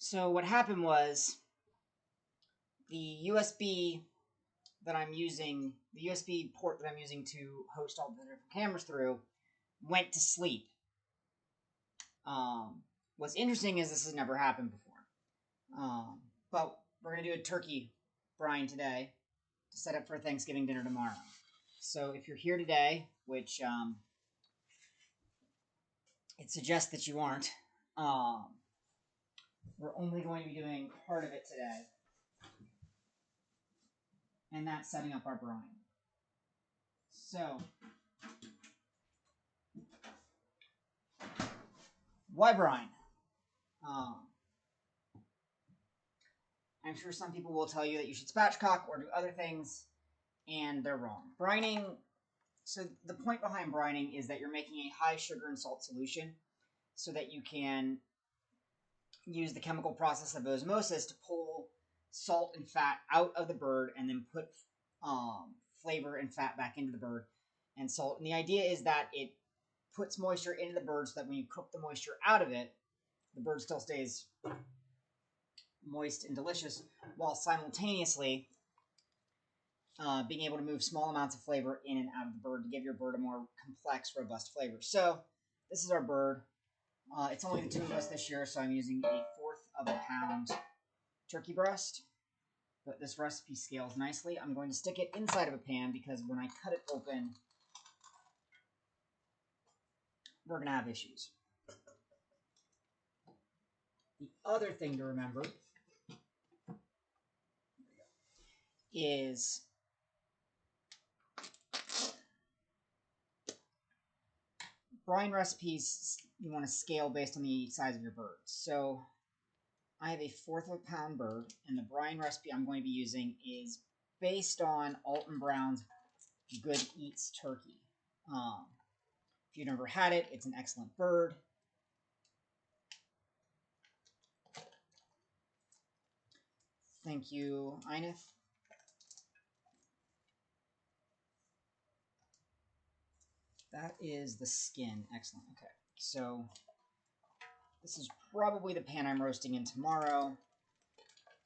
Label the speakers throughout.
Speaker 1: So what happened was the USB that I'm using, the USB port that I'm using to host all the different cameras through, went to sleep. What's interesting is this has never happened before. But we're going to do a turkey brine today to set up for Thanksgiving dinner tomorrow. So if you're here today, which it suggests that you aren't, we're only going to be doing part of it today. And that's setting up our brine. So, why brine? I'm sure some people will tell you that you should spatchcock or do other things, and they're wrong. Brining, so the point behind brining is that you're making a high sugar and salt solution so that you can use the chemical process of osmosis to pull salt and fat out of the bird and then put flavor and fat back into the bird and salt. And the idea is that it puts moisture into the bird so that when you cook the moisture out of it, the bird still stays moist and delicious while simultaneously being able to move small amounts of flavor in and out of the bird to give your bird a more complex, robust flavor. So this is our bird. It's only the two of us this year, so I'm using a 1/4 of a pound turkey breast. But this recipe scales nicely. I'm going to stick it inside of a pan because when I cut it open, we're going to have issues. The other thing to remember is brine recipes, you want to scale based on the size of your bird. So I have a 1/4 of a pound bird, and the brine recipe I'm going to be using is based on Alton Brown's Good Eats Turkey. If you've never had it, it's an excellent bird. Thank you, Ineth. That is the skin. Excellent. Okay, so this is probably the pan I'm roasting in tomorrow.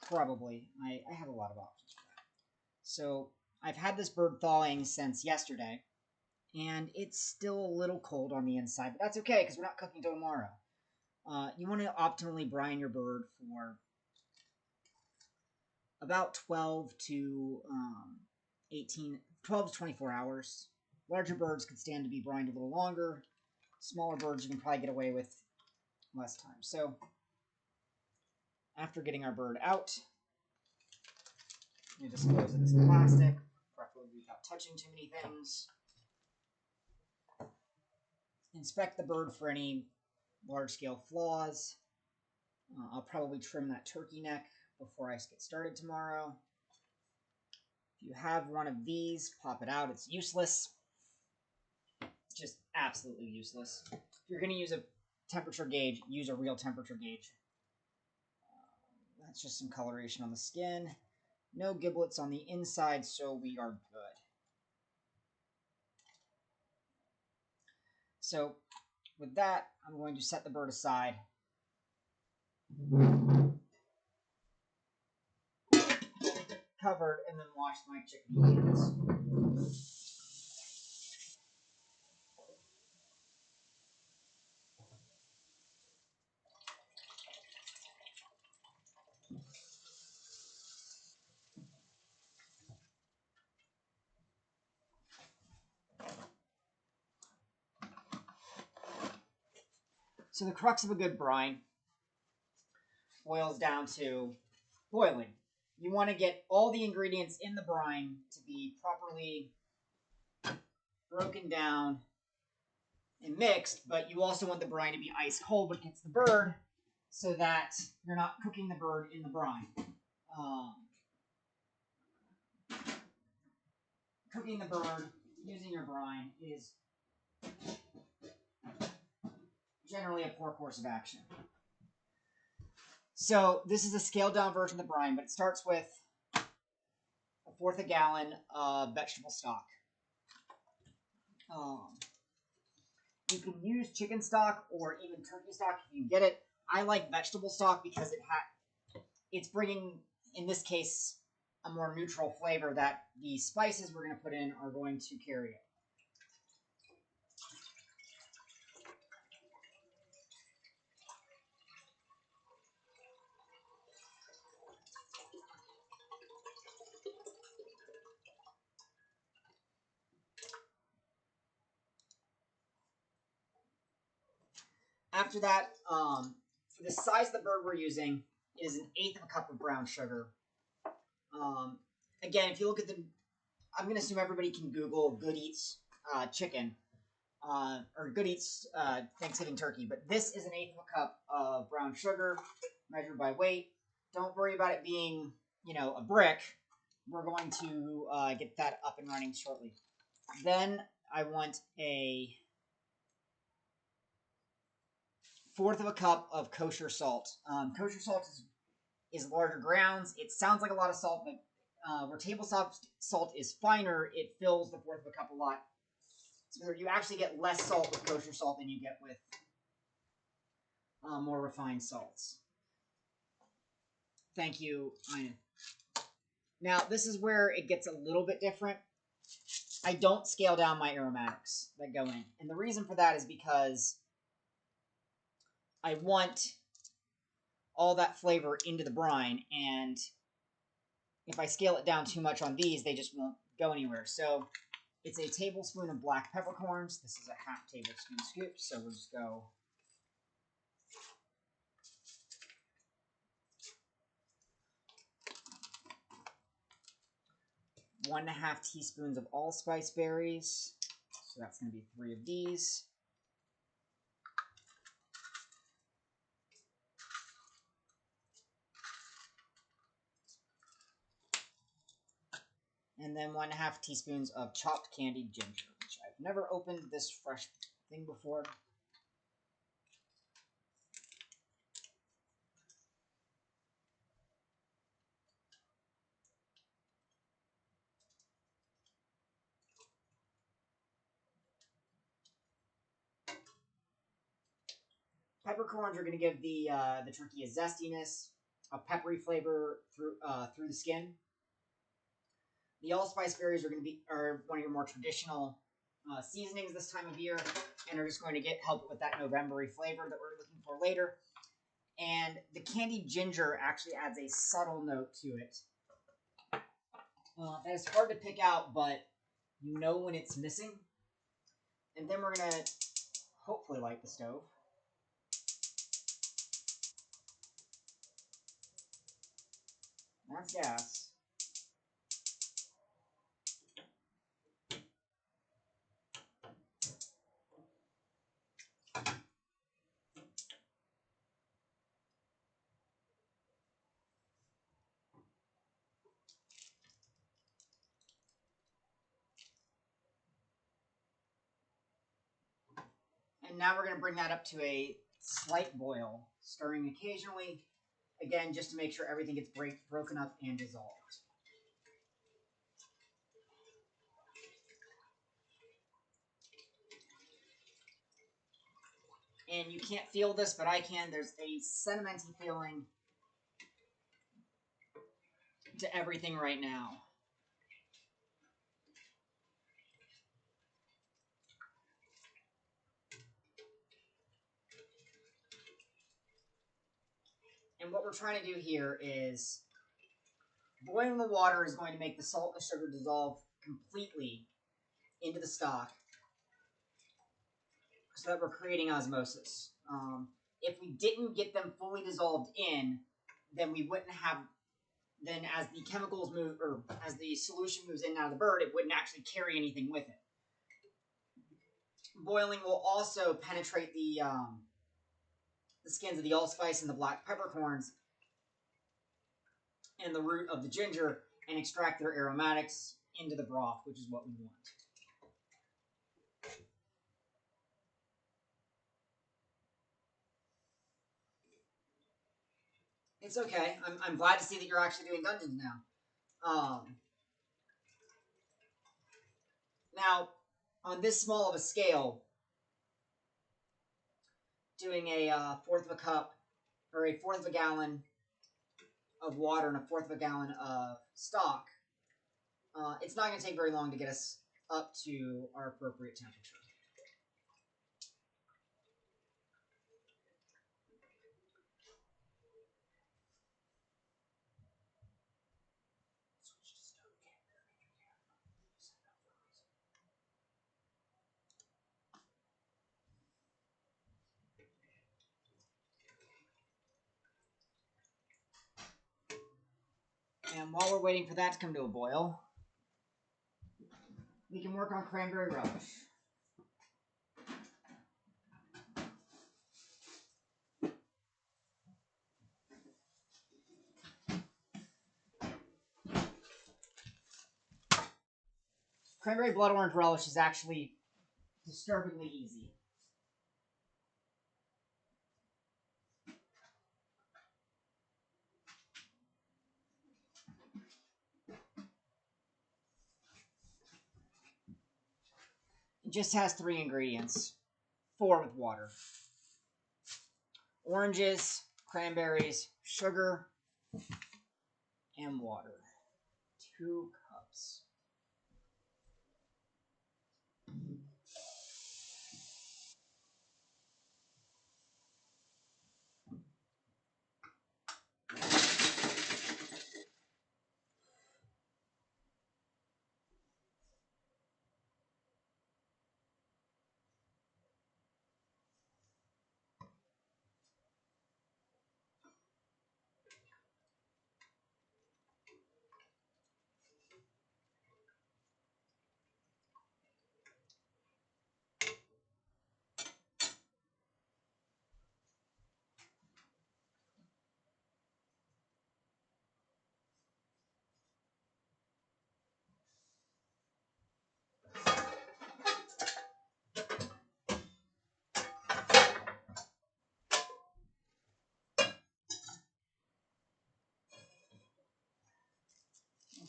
Speaker 1: Probably. I have a lot of options for that. So I've had this bird thawing since yesterday, and it's still a little cold on the inside, but that's okay because we're not cooking till tomorrow. You want to optimally brine your bird for about 12 to 24 hours. Larger birds could stand to be brined a little longer. Smaller birds you can probably get away with less time. So after getting our bird out, we dispose of this plastic, preferably without touching too many things. Inspect the bird for any large-scale flaws. I'll probably trim that turkey neck before I get started tomorrow. If you have one of these, pop it out. It's useless. It's just absolutely useless. If you're going to use a temperature gauge, use a real temperature gauge. That's just some coloration on the skin. No giblets on the inside, so we are good. So with that, I'm going to set the bird aside. Covered, and then wash my chicken hands. So the crux of a good brine boils down to boiling. You want to get all the ingredients in the brine to be properly broken down and mixed, but you also want the brine to be ice cold when it hits the bird so that you're not cooking the bird in the brine. Cooking the bird using your brine is generally a poor course of action. So this is a scaled down version of the brine, but it starts with 1/4 gallon of vegetable stock. You can use chicken stock or even turkey stock if you can get it. I like vegetable stock because it's bringing, in this case, a more neutral flavor that the spices we're going to put in are going to carry it. After that, for the size of the bird we're using, it is 1/8 of a cup of brown sugar. Again, if you look at the, I'm going to assume everybody can Google Good Eats chicken, or Good Eats Thanksgiving turkey, but this is 1/8 of a cup of brown sugar, measured by weight. Don't worry about it being, a brick. We're going to get that up and running shortly. Then I want a 1/4 of a cup of kosher salt. Kosher salt is larger grounds. It sounds like a lot of salt, but where table salt is finer, it fills the 1/4 of a cup a lot. So you actually get less salt with kosher salt than you get with more refined salts. Thank you, Ina. Now, this is where it gets a little bit different. I don't scale down my aromatics that go in. And the reason for that is because I want all that flavor into the brine, and if I scale it down too much on these, they just won't go anywhere. So it's a tablespoon of black peppercorns. This is a 1/2 tablespoon scoop, so we'll just go 1½ teaspoons of allspice berries. So that's going to be 3 of these. And then 1½ teaspoons of chopped candied ginger, which I've never opened this fresh thing before. Peppercorns are going to give the turkey a zestiness, a peppery flavor through the skin. The allspice berries are one of your more traditional seasonings this time of year, and are just going to help it with that November-y flavor that we're looking for later. And the candied ginger actually adds a subtle note to it. That is hard to pick out, but you know when it's missing. And then we're going to hopefully light the stove. That's gas. And now we're going to bring that up to a slight boil, stirring occasionally, again, just to make sure everything gets broken up and dissolved. And you can't feel this, but I can. There's a sedimenty feeling to everything right now. And what we're trying to do here is boiling the water is going to make the salt and the sugar dissolve completely into the stock so that we're creating osmosis. If we didn't get them fully dissolved in, then we wouldn't have, then as the chemicals move, or as the solution moves in and out of the bird, it wouldn't actually carry anything with it. Boiling will also penetrate the skins of the allspice and the black peppercorns and the root of the ginger and extract their aromatics into the broth, which is what we want. It's okay. I'm glad to see that you're actually doing dungeons now. Now, on this small of a scale, doing a 1/4 of a cup or a fourth of a gallon of water and a fourth of a gallon of stock, it's not going to take very long to get us up to our appropriate temperature. And while we're waiting for that to come to a boil, we can work on cranberry relish. Cranberry blood orange relish is actually disturbingly easy. It just has 3 ingredients, 4 with water. Oranges, cranberries, sugar, and water. 2 cups.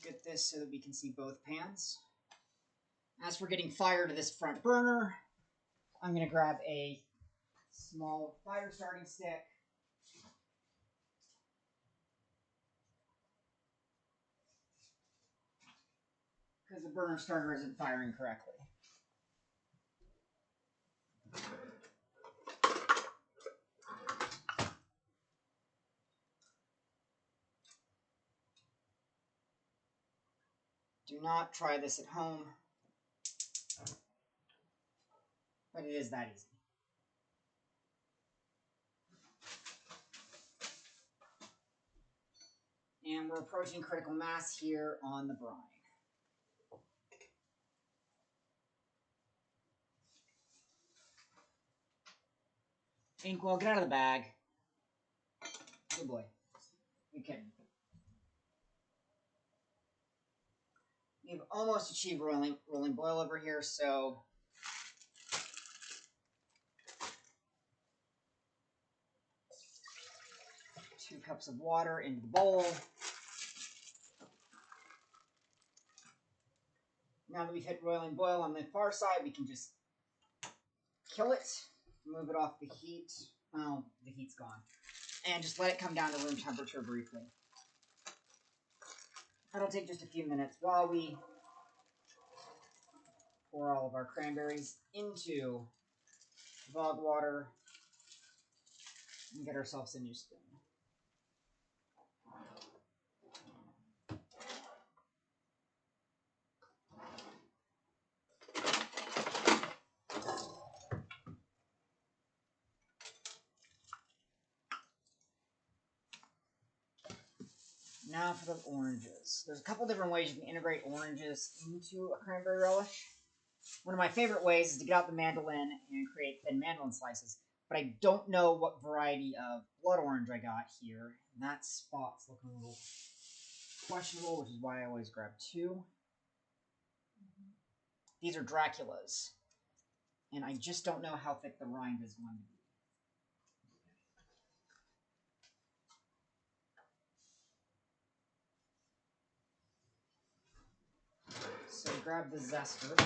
Speaker 1: Get this so that we can see both pans. As for getting fire to this front burner, I'm going to grab a small fire starting stick. Because the burner starter isn't firing correctly. Do not try this at home, but it is that easy. And we're approaching critical mass here on the brine. Inkwell, get out of the bag. Good boy. You're kidding. We've almost achieved rolling boil over here, so two cups of water into the bowl. Now that we've hit roiling boil on the far side, we can just kill it, move it off the heat. Well, the heat's gone. And just let it come down to room temperature briefly. That'll take just a few minutes while we pour all of our cranberries into bog water and get ourselves a new spoon. Now for the oranges. There's a couple different ways you can integrate oranges into a cranberry relish. One of my favorite ways is to get out the mandolin and create thin mandolin slices. But I don't know what variety of blood orange I got here. And that spot's looking a little questionable, which is why I always grab 2. These are Dracula's. And I just don't know how thick the rind is going to be. So grab the zester.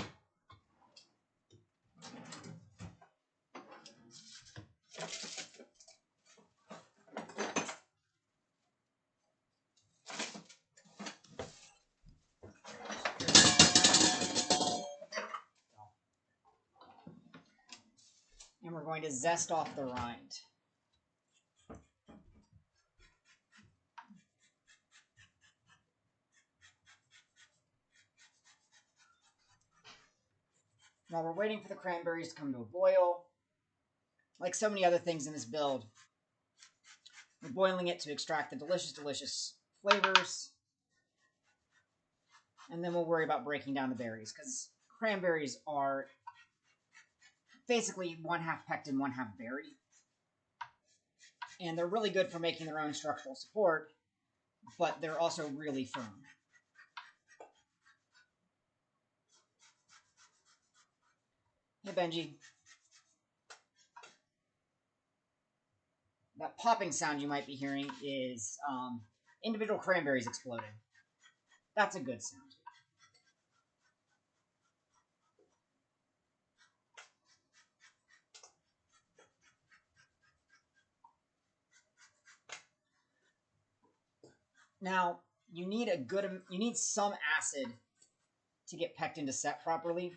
Speaker 1: going to zest off the rind. While we're waiting for the cranberries to come to a boil, like so many other things in this build, we're boiling it to extract the delicious, delicious flavors. And then we'll worry about breaking down the berries, because cranberries are basically 1/2 pectin, 1/2 berry. And they're really good for making their own structural support, but they're also really firm. Hey, Benji. That popping sound you might be hearing is individual cranberries exploding. That's a good sound. Now, you need some acid to get pectin to set properly,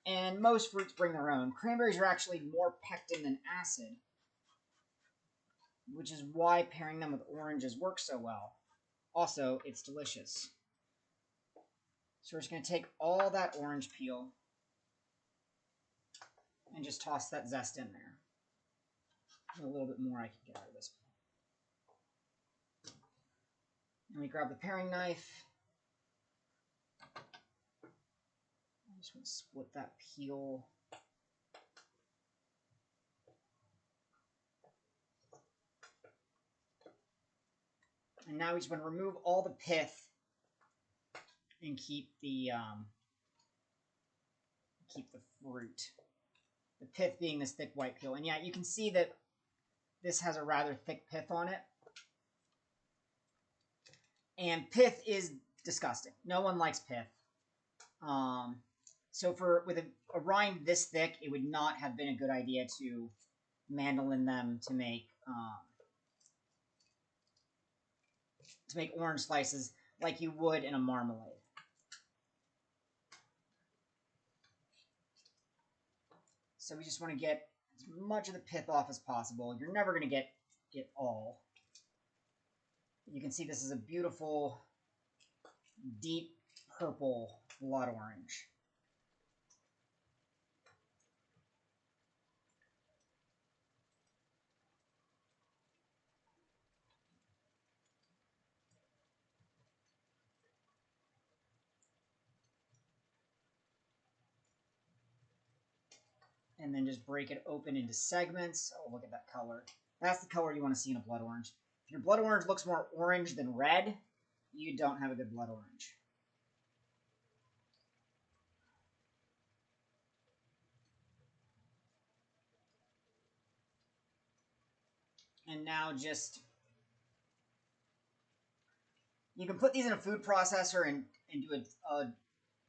Speaker 1: and most fruits bring their own. Cranberries are actually more pectin than acid, which is why pairing them with oranges works so well. Also, it's delicious. So we're just going to take all that orange peel and just toss that zest in there. A little bit more I can get out of this. And we grab the paring knife. I just want to split that peel. And now we just want to remove all the pith and keep the fruit. The pith being this thick white peel. And yeah, you can see that this has a rather thick pith on it. And pith is disgusting. No one likes pith. So with a rind this thick, it would not have been a good idea to mandolin them to make orange slices like you would in a marmalade. So we just want to get as much of the pith off as possible. You're never going to get it all. You can see this is a beautiful, deep purple blood orange. And then just break it open into segments. Oh, look at that color. That's the color you want to see in a blood orange. If your blood orange looks more orange than red, you don't have a good blood orange. And now you can put these in a food processor and do a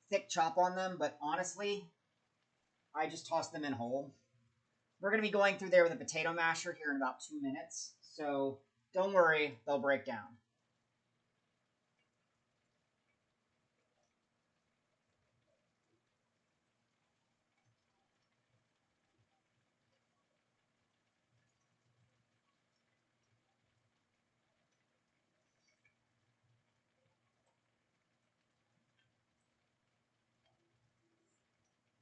Speaker 1: thick chop on them, but honestly, I just toss them in whole. We're going to be going through there with a potato masher here in about 2 minutes, so don't worry, they'll break down.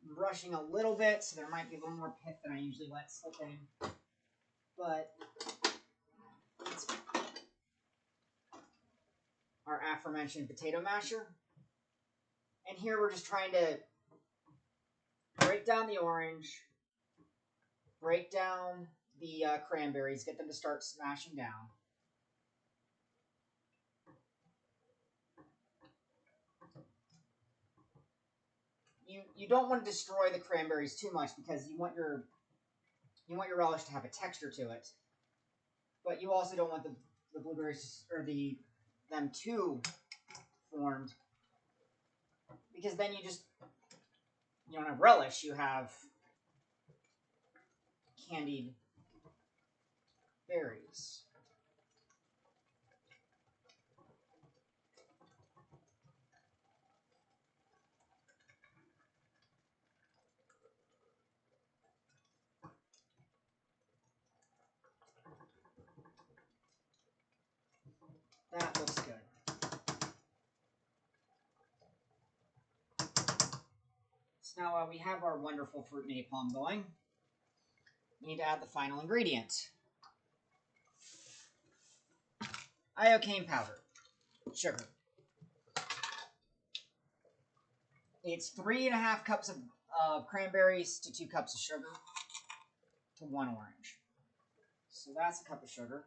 Speaker 1: I'm rushing a little bit, so there might be a little more pith than I usually let slip in, but it's our aforementioned potato masher. And here we're just trying to break down the orange, break down the cranberries, get them to start smashing down. You don't want to destroy the cranberries too much because you want your relish to have a texture to it, but you also don't want the blueberries or them too formed, because then you don't have relish, you have candied berries. That looks good. So now we have our wonderful fruit napalm going. We need to add the final ingredient. Iocane powder. Sugar. It's 3.5 cups of cranberries to 2 cups of sugar to 1 orange. So that's a cup of sugar.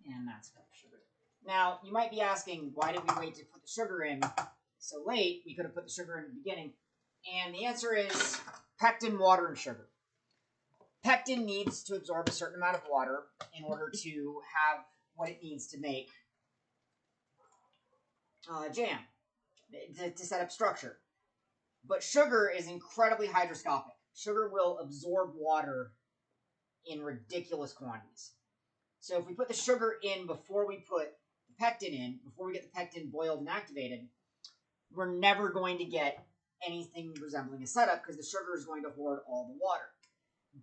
Speaker 1: And that's a cup of sugar. Now, you might be asking, why did we wait to put the sugar in so late? We could have put the sugar in at the beginning. And the answer is pectin, water, and sugar. Pectin needs to absorb a certain amount of water in order to have what it needs to make jam, to set up structure. But sugar is incredibly hygroscopic. Sugar will absorb water in ridiculous quantities. So if we put the sugar in before we put the pectin in, before we get the pectin boiled and activated, we're never going to get anything resembling a setup because the sugar is going to hoard all the water.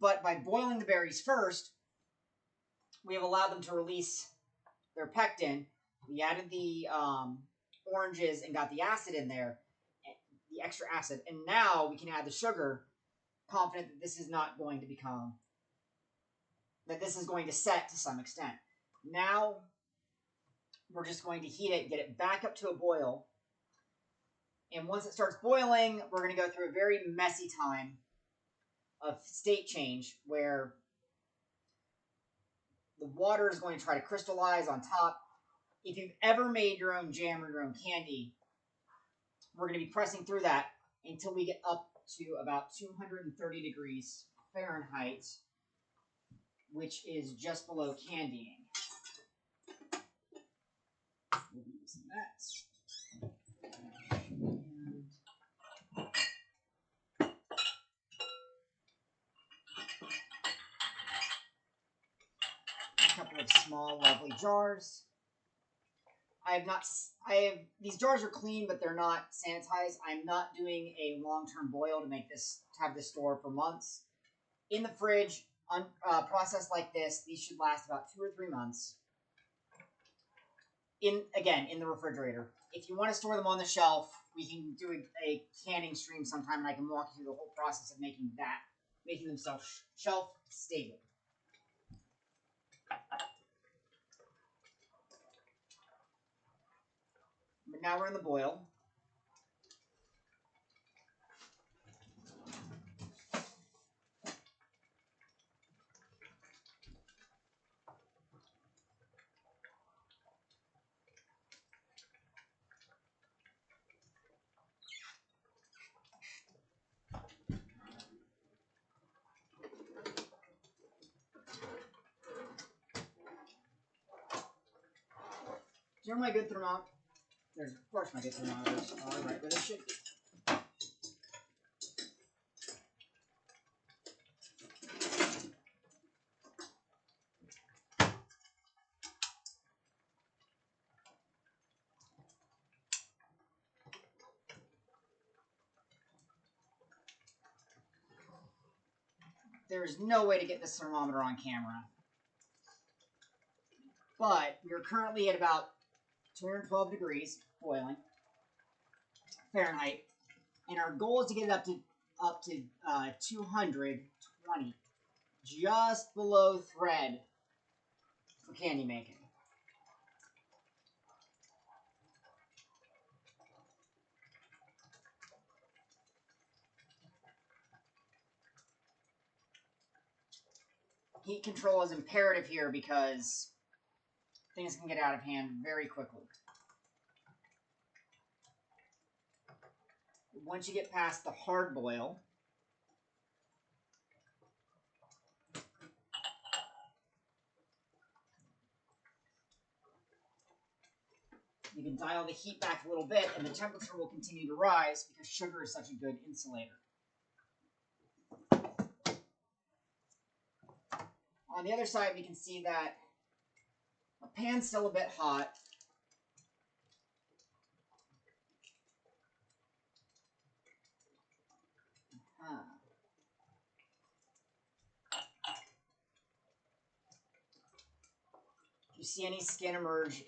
Speaker 1: But by boiling the berries first, we have allowed them to release their pectin. We added the oranges and got the acid in there, the extra acid. And now we can add the sugar, confident that this is not going to become, that this is going to set to some extent. Now we're just going to heat it, get it back up to a boil. And once it starts boiling, we're going to go through a very messy time of state change where the water is going to try to crystallize on top. If you've ever made your own jam or your own candy, we're going to be pressing through that until we get up to about 230 degrees Fahrenheit, which is just below candying. We'll be using that. A couple of small, lovely jars. These jars are clean, but they're not sanitized. I'm not doing a long-term boil to have this store for months. In the fridge, processed like this, these should last about 2 or 3 months. In the refrigerator. If you want to store them on the shelf, we can do a canning stream sometime, and I can walk you through the whole process of making them shelf stable. But now we're in the boil. Here are my good thermometers. There's, of course, my good thermometers are right where they should be. There is no way to get this thermometer on camera. But we are currently at about 212 degrees boiling Fahrenheit, and our goal is to get it up to 220, just below thread for candy making. Heat control is imperative here because things can get out of hand very quickly. Once you get past the hard boil, you can dial the heat back a little bit, and the temperature will continue to rise because sugar is such a good insulator. On the other side, we can see that the pan's still a bit hot. you see any skin emerge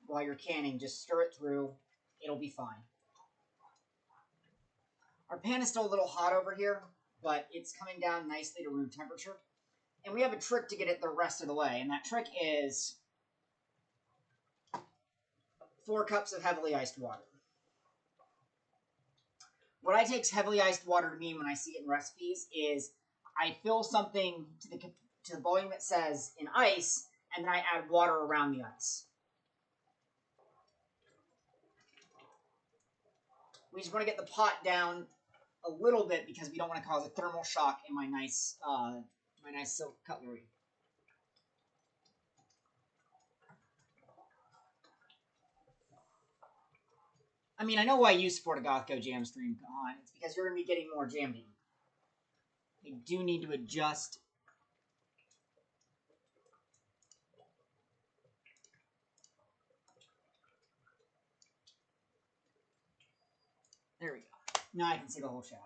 Speaker 1: while you're canning, just stir it through. It'll be fine. Our pan is still a little hot over here, but it's coming down nicely to room temperature. And we have a trick to get it the rest of the way, and that trick is 4 cups of heavily iced water. What I take heavily iced water to mean when I see it in recipes is I fill something to the volume that says in ice, and then I add water around the ice. We just want to get the pot down a little bit because we don't want to cause a thermal shock in my nice silk cutlery. I mean, I know why you support a Goth Go Jam stream, on. It's because you're going to be getting more jam to eat. I do need to adjust. There we go. Now I can see the whole shot.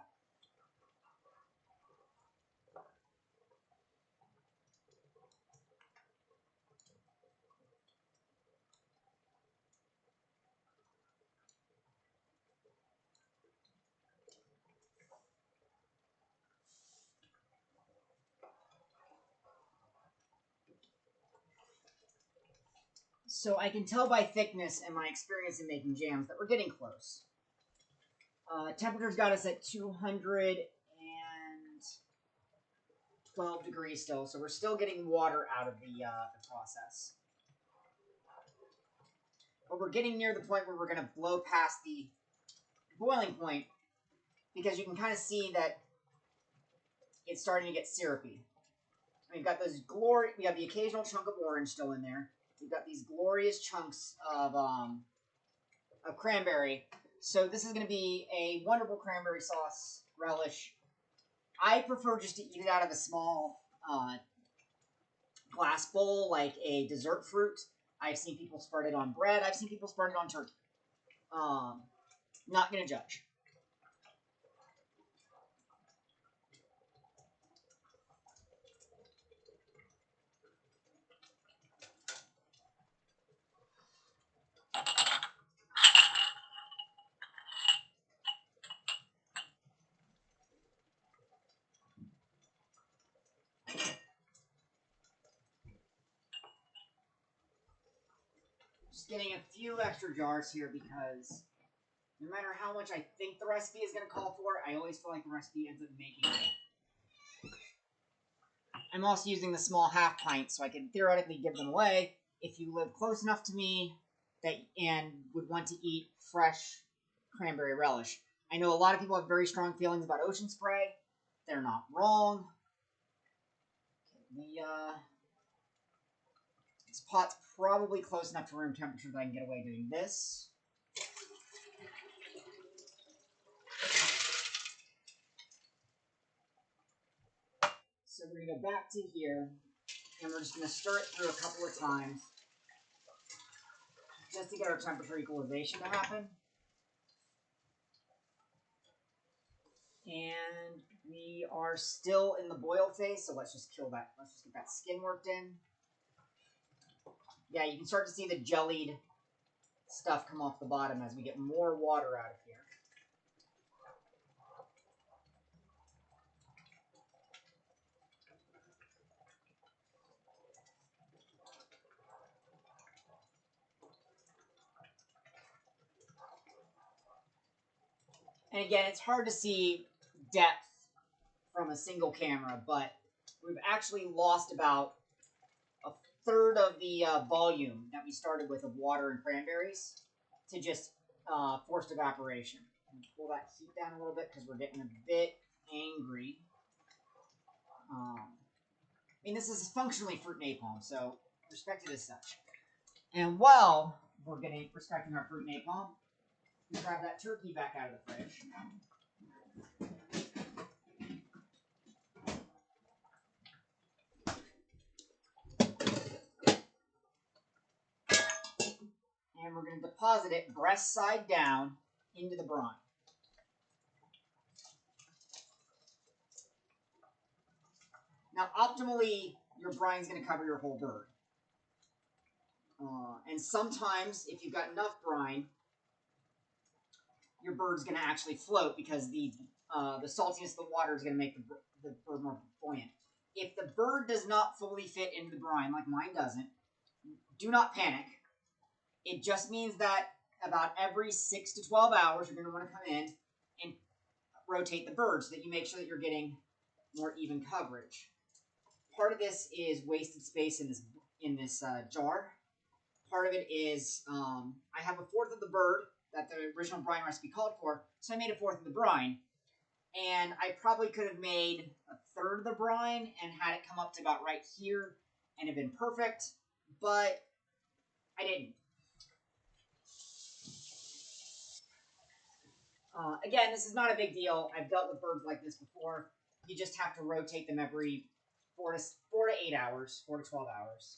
Speaker 1: So I can tell by thickness and my experience in making jams that we're getting close. Temperature's got us at 212 degrees still, so we're still getting water out of the process. But we're getting near the point where we're going to blow past the boiling point because you can kind of see that it's starting to get syrupy. We've got we have the occasional chunk of orange still in there. We've got these glorious chunks of cranberry. So this is going to be a wonderful cranberry sauce relish. I prefer just to eat it out of a small glass bowl, like a dessert fruit. I've seen people spread it on bread. I've seen people spread it on turkey. Not going to judge. Just getting a few extra jars here because no matter how much I think the recipe is going to call for, I always feel like the recipe ends up making it. I'm also using the small half pint, so I can theoretically give them away if you live close enough to me and would want to eat fresh cranberry relish. I know a lot of people have very strong feelings about ocean spray. They're not wrong. This pot's probably close enough to room temperature that I can get away doing this. So we're going to go back to here, and we're just going to stir it through a couple of times just to get our temperature equalization to happen. And we are still in the boil phase, so let's just kill that. Let's just get that skin worked in. Yeah, you can start to see the jellied stuff come off the bottom as we get more water out of here. And again, it's hard to see depth from a single camera, but we've actually lost about a third of the volume that we started with of water and cranberries to just forced evaporation. Pull that heat down a little bit because we're getting a bit angry. I mean, this is functionally fruit napalm, so respect it as such. And while we're respecting our fruit napalm, we grab that turkey back out of the fridge. And we're going to deposit it breast side down into the brine. Now, optimally, your brine is going to cover your whole bird. And sometimes, if you've got enough brine, your bird's going to actually float because the saltiness of the water is going to make the bird more buoyant. If the bird does not fully fit into the brine, like mine doesn't, do not panic. It just means that about every 6 to 12 hours, you're going to want to come in and rotate the bird so that you make sure that you're getting more even coverage. Part of this is wasted space in this jar. Part of it is I have a fourth of the bird that the original brine recipe called for, so I made a fourth of the brine. And I probably could have made a third of the brine and had it come up to about right here and have been perfect, but I didn't. Again, this is not a big deal. I've dealt with birds like this before. You just have to rotate them every 4 to 8 hours, 4 to 12 hours.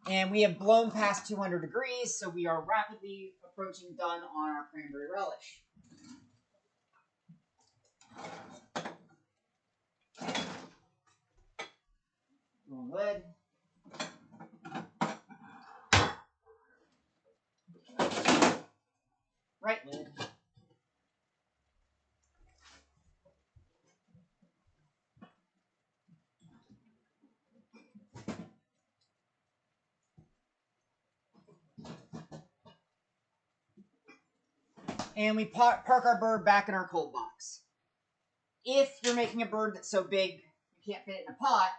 Speaker 1: And we have blown past 200 degrees, so we are rapidly approaching done on our cranberry relish. Wrong lid. Right lid. And we park our bird back in our cold box. If you're making a bird that's so big you can't fit it in a pot,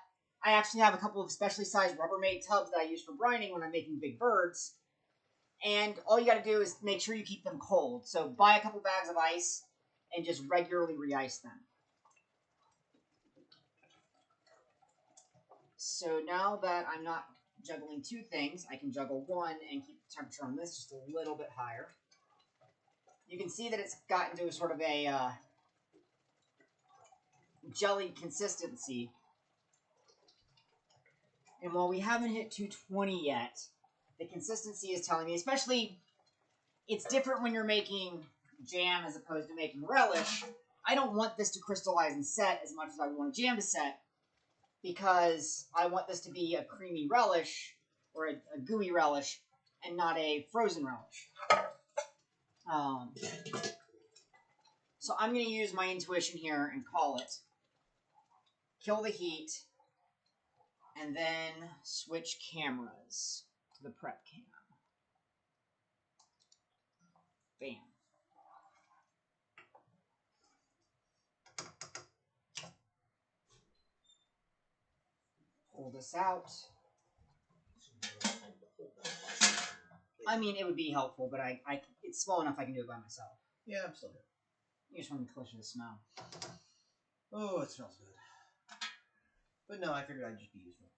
Speaker 1: I actually have a couple of specially sized Rubbermaid tubs that I use for brining when I'm making big birds. And all you got to do is make sure you keep them cold. So buy a couple bags of ice and just regularly re-ice them. So now that I'm not juggling two things, I can juggle one and keep the temperature on this just a little bit higher. You can see that it's gotten to a sort of a jelly consistency. And while we haven't hit 220 yet, the consistency is telling me, especially, it's different when you're making jam as opposed to making relish. I don't want this to crystallize and set as much as I want a jam to set, because I want this to be a creamy relish, or a gooey relish, and not a frozen relish. So I'm going to use my intuition here and call it. Kill the heat, and then switch cameras to the prep cam. Bam. Pull this out. I mean, it would be helpful, but it's small enough I can do it by myself.
Speaker 2: Yeah, I'm still good.
Speaker 1: You just want to be closer to the smell.
Speaker 2: Oh, it smells good. But no, I figured I'd just be useful.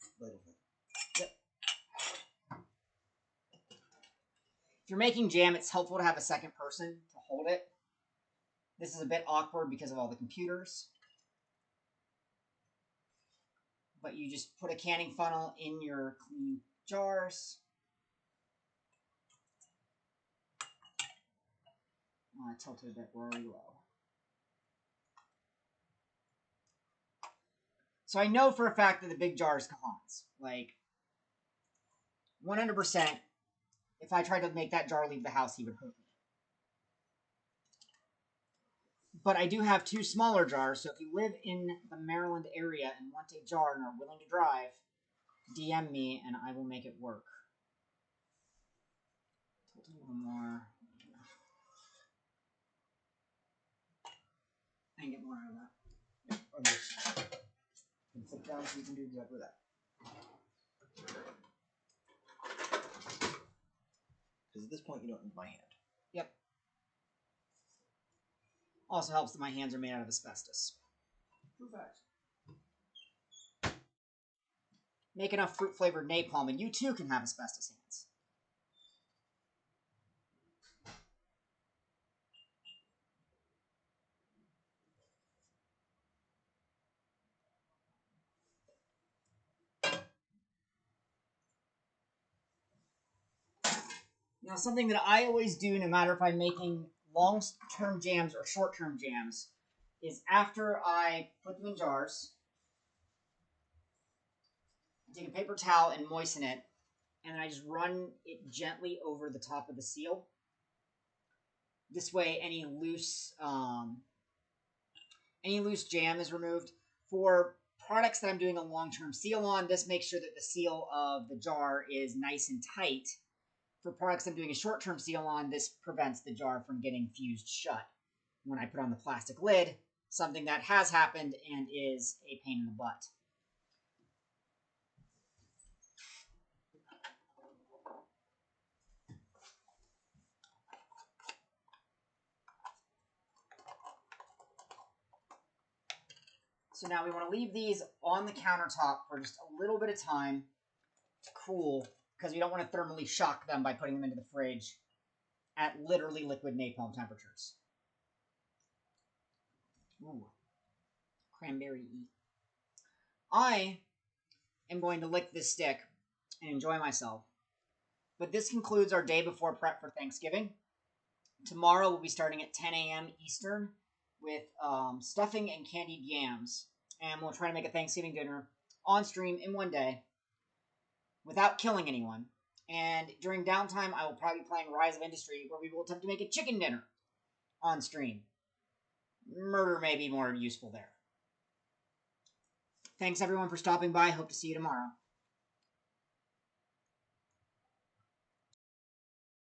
Speaker 2: Yep.
Speaker 1: If you're making jam, it's helpful to have a second person to hold it. This is a bit awkward because of all the computers. But you just put a canning funnel in your clean jars. Oh, I tilted a bit very low. So I know for a fact that the big jar is Kahan's. Like, 100%, if I tried to make that jar leave the house, he would hurt me. But I do have two smaller jars, so if you live in the Maryland area and want a jar and are willing to drive, DM me and I will make it work. Tilt a little more. I can get more out of that.
Speaker 2: Or just
Speaker 1: Flip down so you can do exactly that.
Speaker 2: Because at this point, you don't need my hand.
Speaker 1: Yep. Also helps that my hands are made out of asbestos.
Speaker 2: True fact.
Speaker 1: Make enough fruit-flavored napalm and you too can have asbestos hands. Now, something that I always do, no matter if I'm making long-term jams or short-term jams is after I put them in jars, I take a paper towel and moisten it, and then I just run it gently over the top of the seal. This way, any loose jam is removed. For products that I'm doing a long-term seal on, this makes sure that the seal of the jar is nice and tight. For products I'm doing a short-term seal on, this prevents the jar from getting fused shut when I put on the plastic lid, something that has happened and is a pain in the butt. So now we want to leave these on the countertop for just a little bit of time to cool, because we don't want to thermally shock them by putting them into the fridge at literally liquid napalm temperatures. Ooh, cranberry. I am going to lick this stick and enjoy myself. But this concludes our day before prep for Thanksgiving. Tomorrow we'll be starting at 10 a.m. Eastern with stuffing and candied yams. And we'll try to make a Thanksgiving dinner on stream in one day without killing anyone. And during downtime, I will probably be playing Rise of Industry, where we will attempt to make a chicken dinner on stream. Murder may be more useful there. Thanks everyone for stopping by. Hope to see you tomorrow.